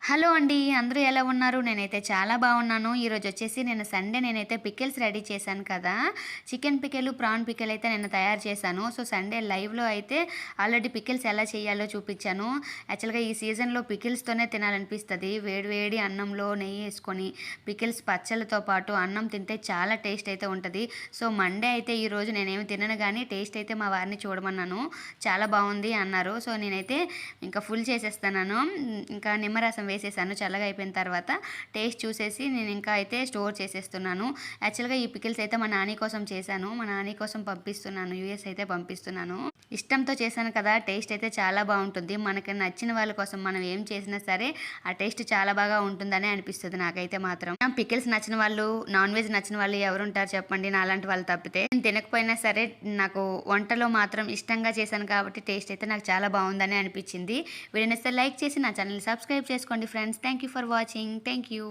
Hello అండి. అందరూ ఎలా ఉన్నారు? నేనైతే చాలా బాగున్నాను. ఈరోజొచ్చేసి నేను సండే నేనైతే పికిల్స్ రెడీ చేశాను కదా! చికెన్ పికిలు, ప్రాన్ పికిల్ అయితే నేను తయారు చేశాను. సో, సండే లైవ్‌లో అయితే ఆల్రెడీ పికిల్స్ ఎలా చేయాలో చూపిచ్చాను. యాక్చువల్‌గా ఈ సీజన్‌లో పికిల్స్‌తోనే తినాలనిపిస్తది. వేడి వేడి అన్నంలో నెయ్యేసుకొని పికిల్స్ పచ్చళ్ళతో పాటు అన్నం తింటే చాలా టేస్ట్ అయితే ఉంటది. సో, మండే అయితే ఈరోజు నేనేమి తినను గానీ టేస్ట్ అయితే మా వారిని చూడమన్నాను. చాలా బావుంది అన్నారు. సో, నేనైతే ఇంకా ఫుల్ చేసేస్తున్నాను. ఇంకా నిమ్మరసం వేసేసాను. చల్లగా అయిపోయిన తర్వాత టేస్ట్ చూసేసి నేను ఇంకా అయితే స్టోర్ చేసేస్తున్నాను. యాక్చువల్‌గా ఈ పికిల్స్ అయితే మా నాని కోసం చేశాను. మా నాని కోసం పంపిస్తున్నాను. యూఎస్ అయితే పంపిస్తున్నాను. ఇష్టంతో చేశాను కదా! టేస్ట్ అయితే చాలా బావుంటుంది. మనకి నచ్చిన వాళ్ళ కోసం మనం ఏం చేసినా సరే ఆ టేస్ట్ చాలా బాగా ఉంటుందనే అనిపిస్తది నాకైతే మాత్రం. పికిల్స్ నచ్చిన వాళ్ళు, నాన్ వెజ్ నచ్చిన వాళ్ళు ఎవరుంటారు చెప్పండి నాలాంటి వాళ్ళు తప్పితే. నేను తినకపోయినా సరే నాకు వంటలో మాత్రం ఇష్టంగా చేశాను కాబట్టి టేస్ట్ అయితే నాకు చాలా బావుందనే అనిపిచ్చింది. వీడియో నచ్చితే లైక్ చేసి నా ఛానల్‌ని సబ్స్క్రైబ్ చేసుకోండి friends. Thank you for watching. Thank you.